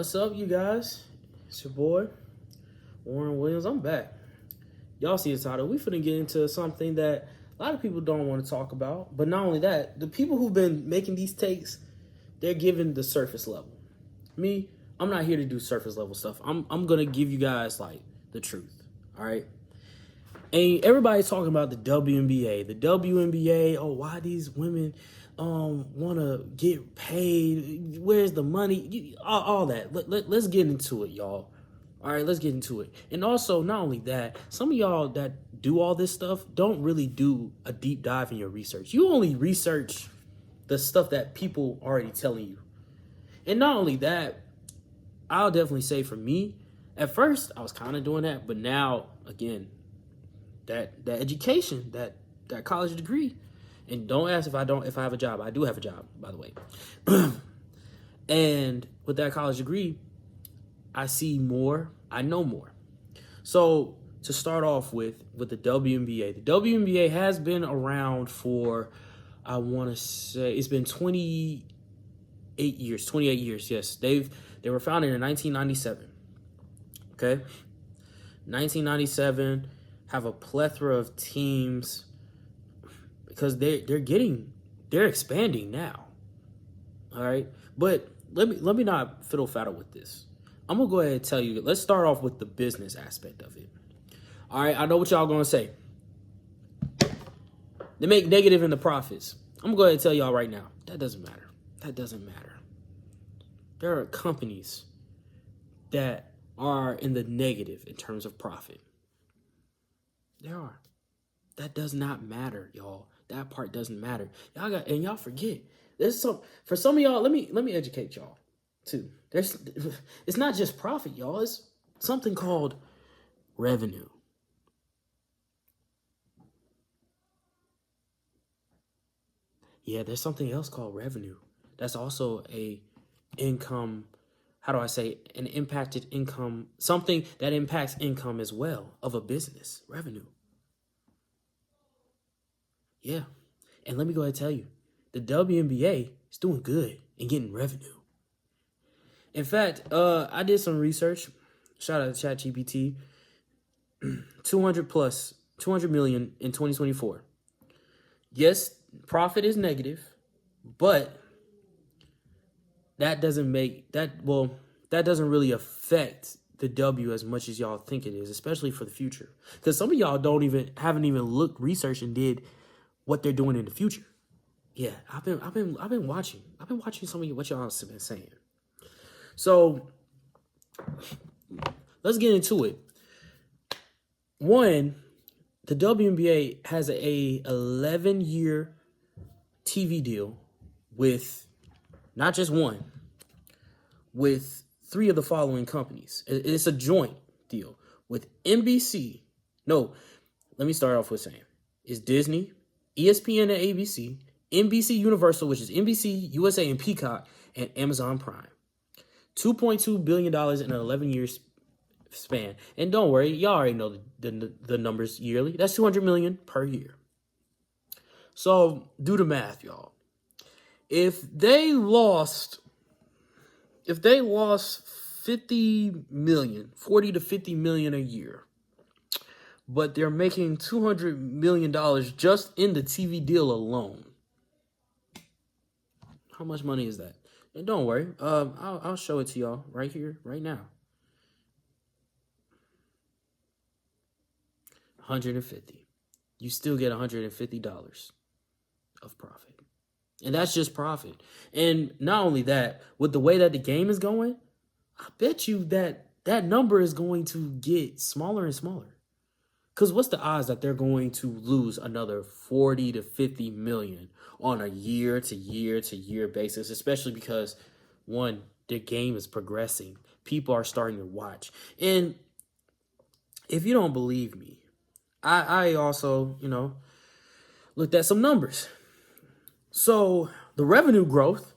What's up, you guys? It's your boy, Warren Williams. I'm back. Y'all see the title. We finna get into something that a lot of people don't want to talk about. But not only that, the people who've been making these takes, they're giving the surface level. Me, I'm not here to do surface level stuff. I'm gonna give you guys like the truth. All right. And everybody's talking about the WNBA. The WNBA, oh, why these women want to get paid? Where's the money? All that. Let's get into it, y'all. All right, let's get into it. And also, not only that, some of y'all that do all this stuff don't really do a deep dive in your research. You only research the stuff that people already telling you. And not only that, I'll definitely say for me, at first I was kind of doing that, but now, again, that education, that college degree, and don't ask if I have a job. I do have a job, by the way. And with that college degree, I see more, I know more. So to start off with the WNBA, the WNBA has been around for, I want to say, it's been 28 years. Yes, they were founded in 1997. Okay, 1997. Have a plethora of teams because they're expanding now. All right, but let me not fiddle faddle with this. I'm gonna go ahead and tell you. Let's start off with the business aspect of it. All right, I know what y'all gonna say. They make negative in the profits. I'm gonna go ahead and tell y'all right now. That doesn't matter. That doesn't matter. There are companies that are in the negative in terms of profit. There are. That does not matter, y'all. That part doesn't matter. Y'all forget. For some of y'all, let me educate y'all too. It's not just profit, y'all. It's something called revenue. Yeah, there's something else called revenue. That's also a income, how do I say, an impacted income, something that impacts income as well of a business, revenue. Yeah. And let me go ahead and tell you, the WNBA is doing good and getting revenue. In fact, I did some research. Shout out to ChatGPT. 200 million in 2024. Yes, profit is negative, but that doesn't really affect the W as much as y'all think it is, especially for the future. Because some of y'all haven't even researched and did what they're doing in the future. Yeah, I've been watching some of what y'all have been saying. So let's get into it. One, the WNBA has a 11-year TV deal with not just one, with three of the following companies. It's a joint deal with NBC. No, let me start off with saying it's Disney, ESPN and ABC, NBC Universal, which is NBC, USA, and Peacock, and Amazon Prime. $2.2 billion in an 11-year span. And don't worry, y'all already know the numbers yearly. That's $200 million per year. So do the math, y'all. If they lost 40 to 50 million a year, but they're making $200 million just in the TV deal alone. How much money is that? And don't worry, I'll show it to y'all right here, right now. 150. You still get $150 of profit. And that's just profit. And not only that, with the way that the game is going, I bet you that number is going to get smaller and smaller. Because what's the odds that they're going to lose another 40 to 50 million on a year to year basis, especially because, one, the game is progressing. People are starting to watch. And if you don't believe me, I also, looked at some numbers. So the revenue growth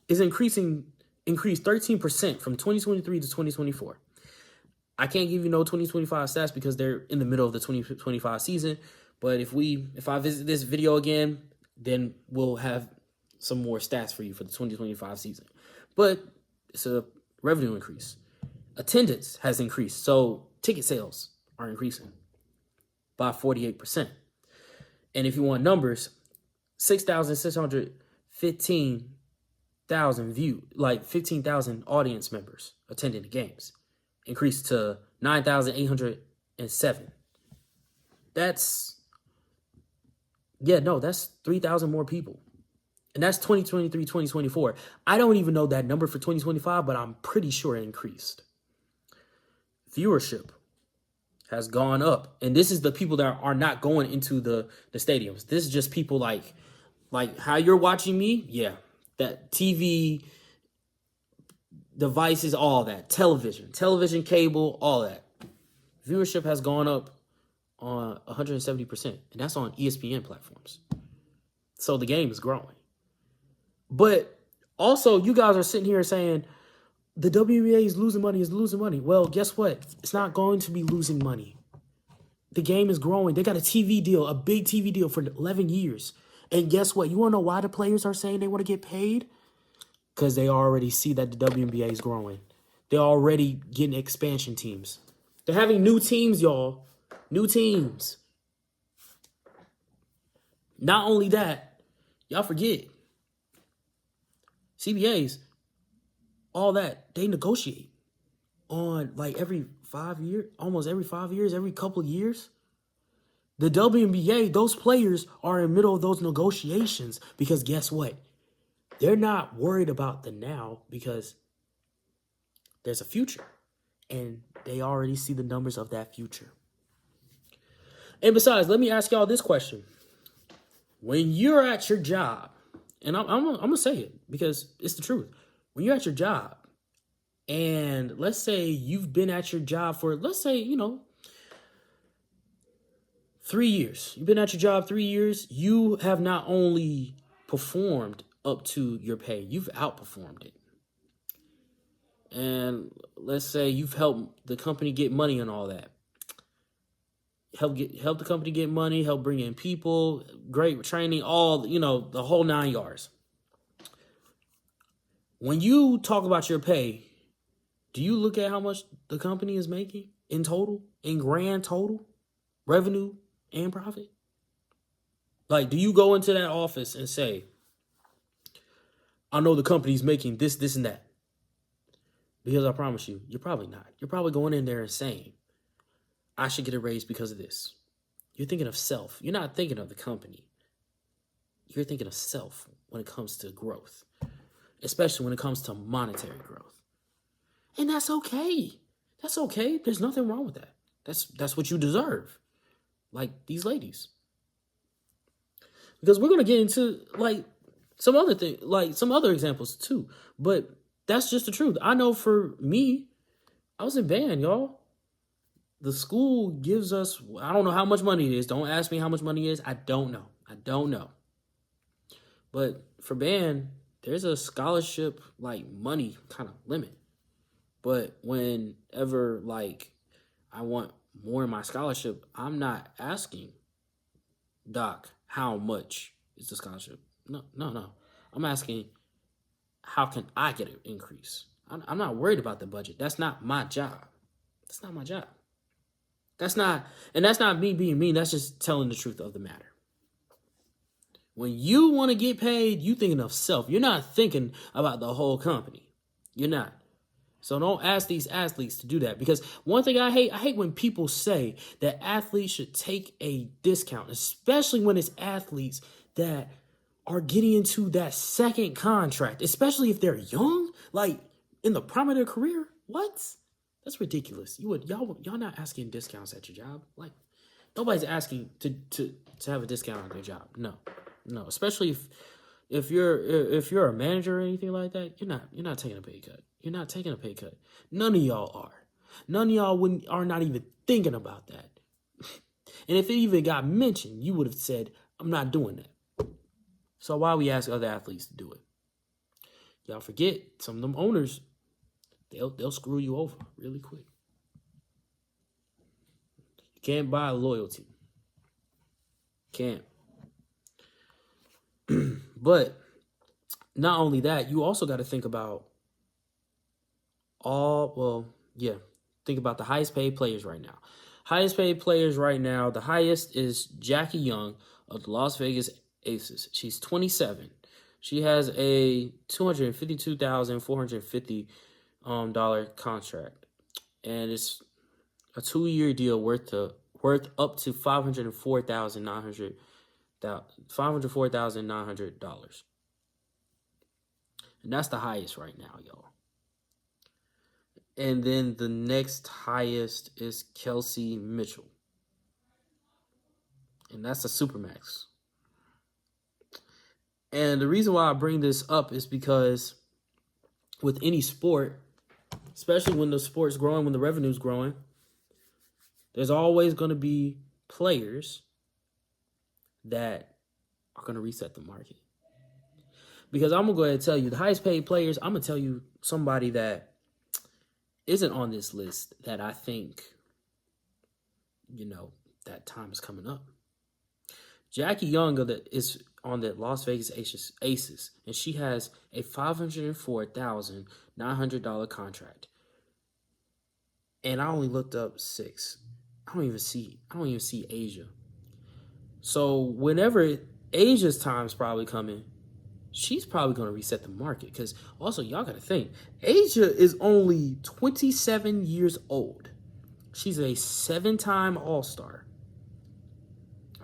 is increased 13% from 2023 to 2024. I can't give you no 2025 stats because they're in the middle of the 2025 season. But if I visit this video again, then we'll have some more stats for you for the 2025 season. But it's a revenue increase. Attendance has increased. So ticket sales are increasing by 48%. And if you want numbers, 6,615,000 like 15,000 audience members attending the games, increased to 9,807. That's 3,000 more people. And that's 2023, 2024. I don't even know that number for 2025, but I'm pretty sure it increased. Viewership has gone up. And this is the people that are not going into the stadiums. This is just people like how you're watching me. Yeah, that TV devices, all that. Television, cable, all that. Viewership has gone up on 170%. And that's on ESPN platforms. So the game is growing. But also, you guys are sitting here saying the WNBA is losing money. Well, guess what? It's not going to be losing money. The game is growing. They got a TV deal, a big TV deal for 11 years. And guess what? You want to know why the players are saying they want to get paid? Because they already see that the WNBA is growing. They're already getting expansion teams. They're having new teams, y'all. New teams. Not only that, y'all forget. CBAs, all that, they negotiate on like every 5 years, almost every 5 years, every couple of years. The WNBA, those players are in the middle of those negotiations because guess what? They're not worried about the now because there's a future and they already see the numbers of that future. And besides, let me ask y'all this question. When you're at your job, and I'm going to say it because it's the truth. When you're at your job, and let's say you've been at your job for, 3 years. You've been at your job 3 years. You have not only performed up to your pay, you've outperformed it. And let's say you've helped the company get money and all that. Help the company get money, help bring in people, great training, all, the whole 9 yards. When you talk about your pay, do you look at how much the company is making in total, in grand total, revenue and profit? Like, do you go into that office and say, I know the company's making this, this, and that? Because I promise you, you're probably not. You're probably going in there and saying, I should get a raise because of this. You're thinking of self. You're not thinking of the company. You're thinking of self when it comes to growth, especially when it comes to monetary growth. And that's okay. That's okay. There's nothing wrong with that. That's what you deserve. Like these ladies. Because we're going to get into some other examples too. But that's just the truth. I know for me, I was in band, y'all. The school gives us, I don't know how much money it is. Don't ask me how much money it is. I don't know. But for band, there's a scholarship, money kind of limit. But whenever, I want more in my scholarship, I'm not asking Doc how much is the scholarship. No. I'm asking, how can I get an increase? I'm not worried about the budget. That's not my job. That's not me being mean. That's just telling the truth of the matter. When you want to get paid, you thinking of self. You're not thinking about the whole company. You're not. So don't ask these athletes to do that. Because one thing I hate when people say that athletes should take a discount, especially when it's athletes that are getting into that second contract, especially if they're young, in the prime of their career. What? That's ridiculous. Y'all not asking discounts at your job. Nobody's asking to have a discount on their job. No. Especially if you're a manager or anything like that, you're not taking a pay cut. You're not taking a pay cut. None of y'all are. None of y'all are not even thinking about that. And if it even got mentioned, you would have said, I'm not doing that. So why we ask other athletes to do it? Y'all forget some of them owners. They'll screw you over really quick. You can't buy loyalty. Can't. But not only that, you also got to think about Think about the highest paid players right now. Highest paid players right now, the highest is Jackie Young of the Las Vegas Aces. She's 27. She has a $252,450 dollar contract, and it's a 2-year deal worth up to $504,900, and that's the highest right now, y'all. And then the next highest is Kelsey Mitchell, and that's a supermax. And the reason why I bring this up is because with any sport, especially when the sport's growing, when the revenue's growing, there's always going to be players that are going to reset the market. Because I'm going to go ahead and tell you, the highest paid players, I'm going to tell you somebody that isn't on this list that I think, that time is coming up. Jackie Young is on the Las Vegas Aces, and she has a $504,900 contract. And I only looked up 6. I don't even see Asia. So whenever Asia's time's probably coming, she's probably going to reset the market. Because also, y'all got to think, Asia is only 27 years old. She's a 7-time All-Star.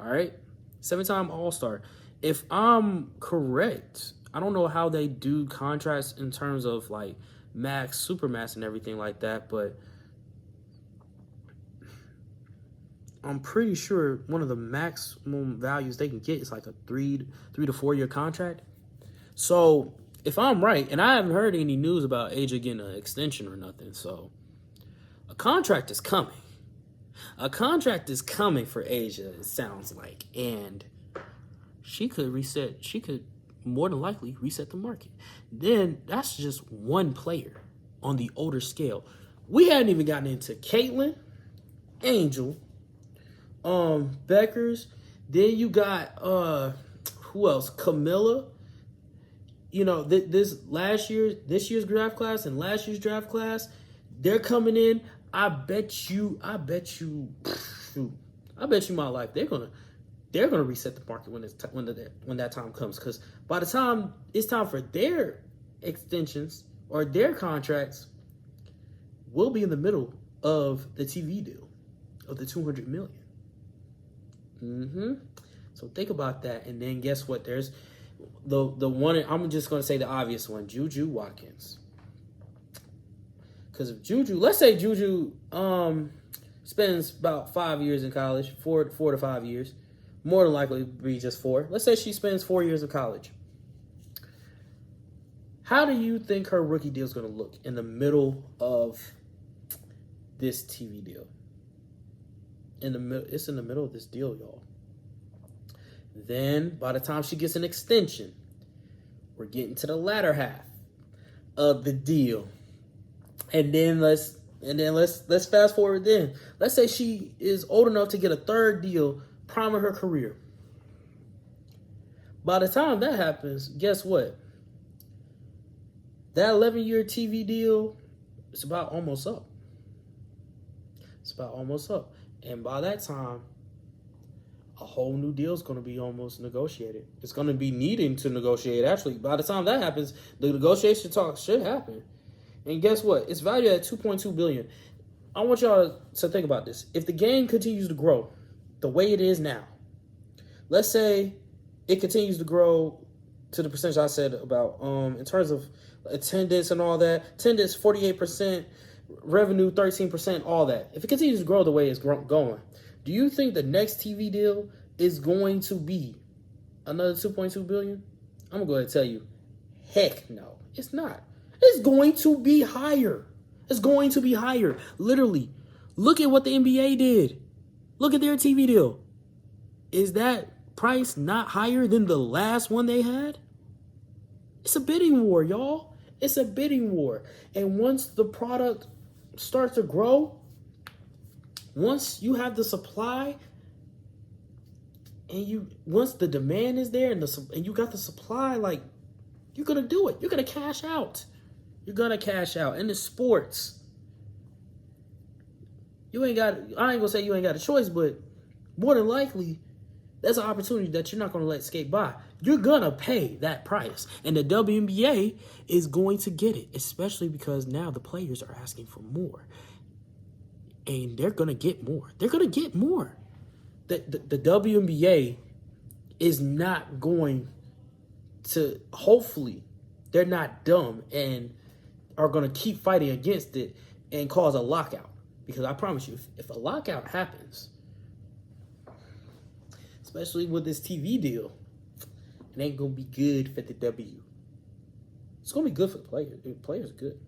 All right? 7-time All-Star. If I'm correct, I don't know how they do contracts in terms of like max, supermax, and everything like that, but I'm pretty sure one of the maximum values they can get is like a 3 to 4 year contract. So if I'm right, and I haven't heard any news about Asia getting an extension or nothing, so a contract is coming. A contract is coming for Asia, it sounds like, and she could more than likely reset the market. Then that's just one player on the older scale. We hadn't even gotten into Caitlyn, Angel, Beckers. Then you got who else? Camilla. This year's draft class and last year's draft class, they're coming in. I bet you my life they're gonna reset the market when that time comes. Because by the time it's time for their extensions or their contracts, we'll be in the middle of the TV deal of the $200 million. So think about that, and then guess what? There's the one. I'm just gonna say the obvious one, Juju Watkins. Because if let's say Juju spends about 5 years in college, 4 to 5 years, more than likely be just 4. Let's say she spends 4 years of college. How do you think her rookie deal is going to look in the middle of this TV deal? It's in the middle of this deal, y'all. Then by the time she gets an extension, we're getting to the latter half of the deal. And then let's fast forward then. Let's say she is old enough to get a third deal, prime of her career. By the time that happens, guess what? That 11-year TV deal is about almost up. And by that time, a whole new deal is going to be almost negotiated. It's going to be needing to negotiate. Actually, by the time that happens, the negotiation talk should happen. And guess what? It's valued at $2.2 billion. I want y'all to think about this. If the game continues to grow the way it is now, let's say it continues to grow to the percentage I said about in terms of attendance and all that. Attendance 48%, revenue 13%, all that. If it continues to grow the way it's going, do you think the next TV deal is going to be another $2.2 billion? I'm going to go ahead and tell you, heck no, it's not. It's going to be higher. Literally, look at what the NBA did. Look at their TV deal. Is that price not higher than the last one they had? It's a bidding war, y'all. It's a bidding war. And once the product starts to grow, once you have the supply, and once the demand is there and you got the supply, like, you're gonna do it. You're gonna cash out. You're going to cash out. In the sports, I ain't going to say you ain't got a choice, but more than likely, that's an opportunity that you're not going to let escape by. You're going to pay that price. And the WNBA is going to get it, especially because now the players are asking for more. And they're going to get more. They're going to get more. The WNBA is not going to, hopefully, they're not dumb and are going to keep fighting against it and cause a lockout. Because I promise you, if a lockout happens, especially with this TV deal, it ain't going to be good for the W. It's going to be good for the players. The players are good.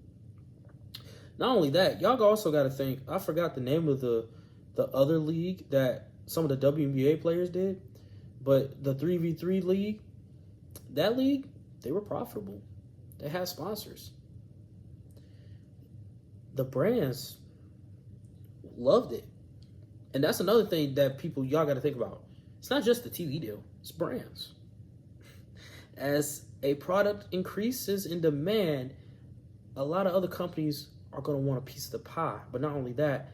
Not only that, y'all also got to think, I forgot the name of the other league that some of the WNBA players did, but the 3v3 league, that league, they were profitable. They had sponsors. The brands loved it. And that's another thing that y'all got to think about. It's not just the TV deal, it's brands. As a product increases in demand, a lot of other companies are going to want a piece of the pie. But not only that,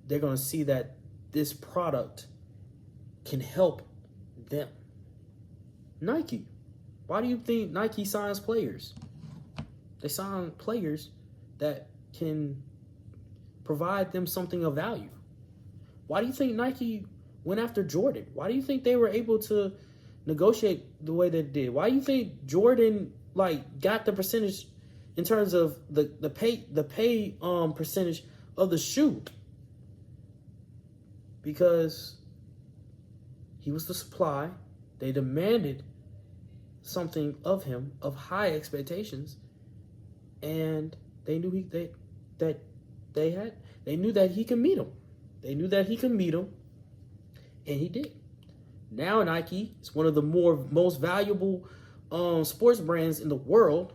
they're going to see that this product can help them. Nike. Why do you think Nike signs players? They sign players that can provide them something of value. Why do you think Nike went after Jordan? Why do you think they were able to negotiate the way they did? Why do you think Jordan got the percentage in terms of the pay percentage of the shoe? Because he was the supply. They demanded something of him, of high expectations, and they knew that he could meet them. They knew that he could meet them, and he did. Now Nike is one of the most valuable sports brands in the world,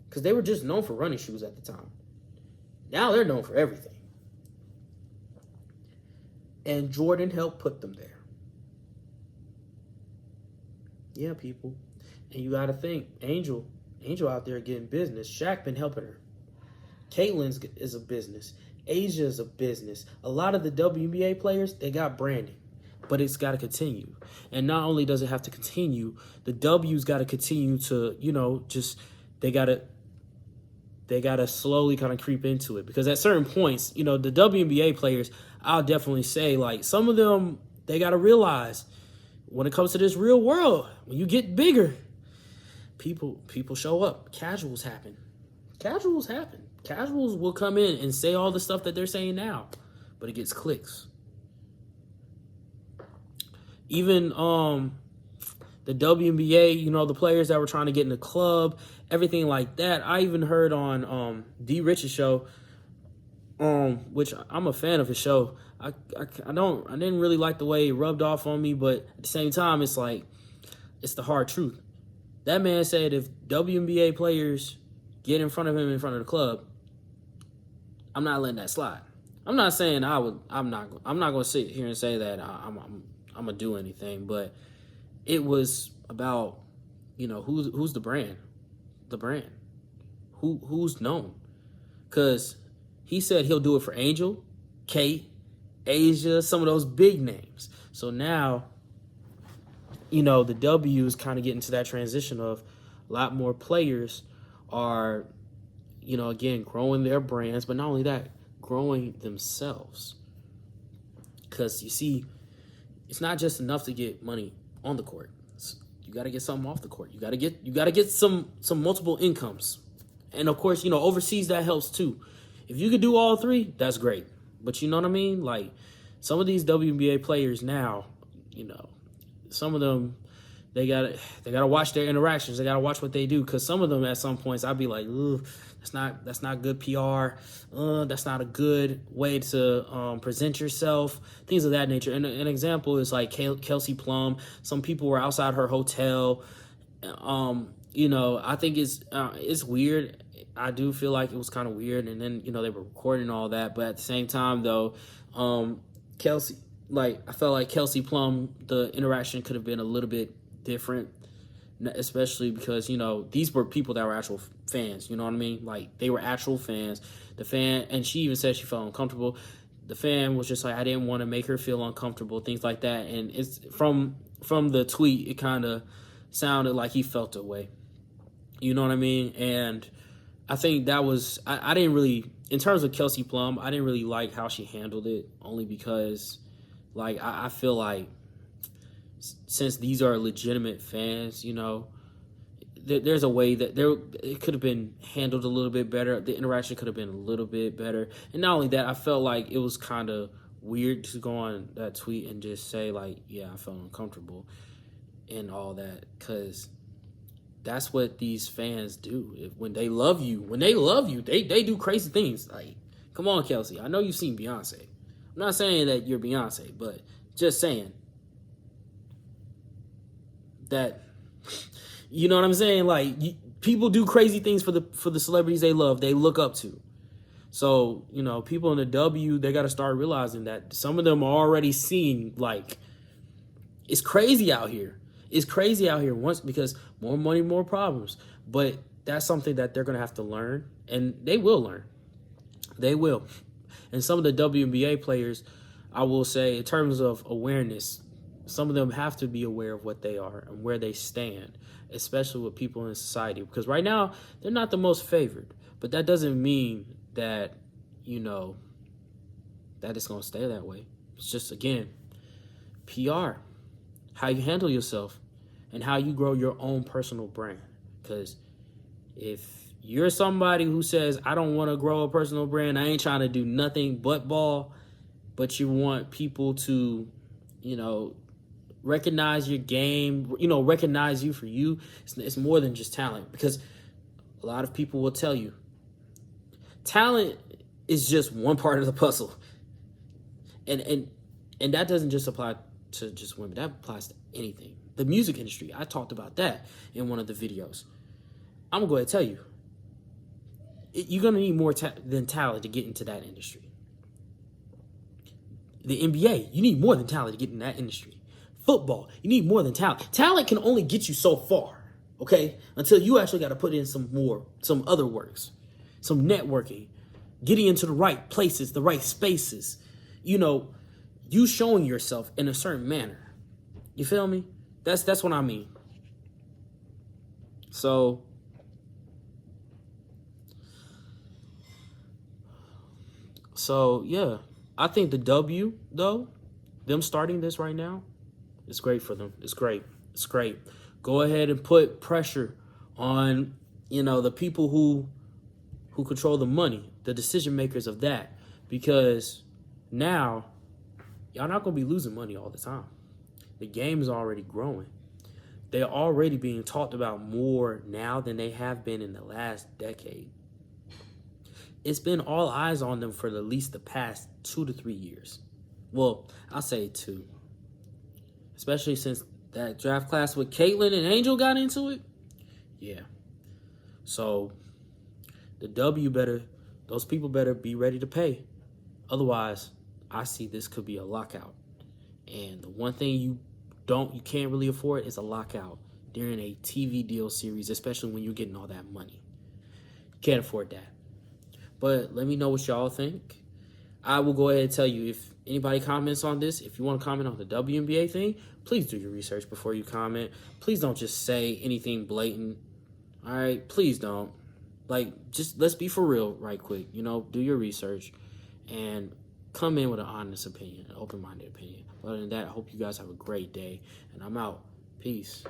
because they were just known for running shoes at the time. Now they're known for everything. And Jordan helped put them there. Yeah, people. And you got to think, Angel out there getting business. Shaq been helping her. Caitlyn is a business. Asia is a business. A lot of the WNBA players, they got branding. But it's got to continue. And not only does it have to continue, the W's got to continue to, they got to slowly kind of creep into it. Because at certain points, the WNBA players, I'll definitely say, some of them, they got to realize when it comes to this real world, when you get bigger, people show up. Casuals happen. Casuals will come in and say all the stuff that they're saying now, but it gets clicks. Even the WNBA, the players that were trying to get in the club, everything like that. I even heard on D Rich's show, which I'm a fan of his show. I didn't really like the way it rubbed off on me, but at the same time, it's it's the hard truth. That man said if WNBA players get in front of him in front of the club, I'm not letting that slide. I'm not saying I'm not going to sit here and say that I'm going to do anything, but it was about, who's the brand? The brand. Who's known? Because he said he'll do it for Angel, Kate, Asia, some of those big names. So now, the W is kind of getting to that transition of a lot more players are, again, growing their brands, but not only that, growing themselves. Because you see, it's not just enough to get money on the court. You got to get something off the court. You got to get some multiple incomes. And of course, overseas, that helps too. If you could do all three, that's great. But you know what I mean? Some of these WNBA players now, some of them, they gotta watch their interactions. They gotta watch what they do, because some of them at some points I'd be like, "Ooh, that's not good PR. That's not a good way to present yourself." Things of that nature. And an example is Kelsey Plum. Some people were outside her hotel. I think it's weird. I do feel like it was kind of weird. And then they were recording all that, but at the same time though, Kelsey, I felt like Kelsey Plum, the interaction could have been a little bit different, especially because these were people that were actual fans. You know what I mean? Like, they were actual fans. The fan, and she even said she felt uncomfortable. The fan was just like, I didn't want to make her feel uncomfortable, things like that. And it's from the tweet, it kind of sounded like he felt a way. You know what I mean? And I think that was, I didn't really, in terms of Kelsey Plum, I didn't really like how she handled it, only because, like, I feel like since these are legitimate fans, you know, there's a way that it could have been handled a little bit better. The interaction could have been a little bit better. And not only that, I felt like it was kind of weird to go on that tweet and just say, like, yeah, I felt uncomfortable and all that, because that's what these fans do. When they love you, they do crazy things. Like, come on, Kelsey. I know you've seen Beyonce. I'm not saying that you're Beyonce, but just saying that, you know what I'm saying? Like, people do crazy things for the celebrities they love, they look up to. So, you know, people in the W, they got to start realizing that some of them are already seeing, like, it's crazy out here. It's crazy out here once, because more money, more problems. But that's something that they're going to have to learn, and they will learn. They will. And some of the WNBA players, I will say, in terms of awareness, some of them have to be aware of what they are and where they stand, especially with people in society. Because right now, they're not the most favored. But that doesn't mean that, you know, that it's going to stay that way. It's just, again, PR, how you handle yourself, and how you grow your own personal brand. Because if you're somebody who says, I don't want to grow a personal brand, I ain't trying to do nothing but ball, but you want people to, you know, recognize your game, you know, recognize you for you, it's more than just talent. Because a lot of people will tell you, talent is just one part of the puzzle. And that doesn't just apply to just women. That applies to anything. The music industry, I talked about that in one of the videos. I'm going to go ahead and tell you, you're going to need more than talent to get into that industry. The NBA, you need more than talent to get in that industry. Football, you need more than talent. Talent can only get you so far, okay? Until you actually got to put in some other works, some networking, getting into the right places, the right spaces, you know, you showing yourself in a certain manner. You feel me? That's what I mean. So yeah, I think the W, though, them starting this right now, it's great for them. It's great. It's great. Go ahead and put pressure on, you know, the people who control the money, the decision makers of that, because now y'all not going to be losing money all the time. The game is already growing. They're already being talked about more now than they have been in the last decade. It's been all eyes on them for at least the past 2 to 3 years. Well, I'll say 2. Especially since that draft class with Caitlyn and Angel got into it. Yeah. So the those people better be ready to pay. Otherwise, I see this could be a lockout. And the one thing you can't really afford is a lockout during a TV deal series, especially when you're getting all that money. Can't afford that. But let me know what y'all think. I will go ahead and tell you, if anybody comments on this, if you want to comment on the WNBA thing, please do your research before you comment. Please don't just say anything blatant. All right? Please don't. Like, just let's be for real right quick. You know, do your research and come in with an honest opinion, an open-minded opinion. Other than that, I hope you guys have a great day, and I'm out. Peace.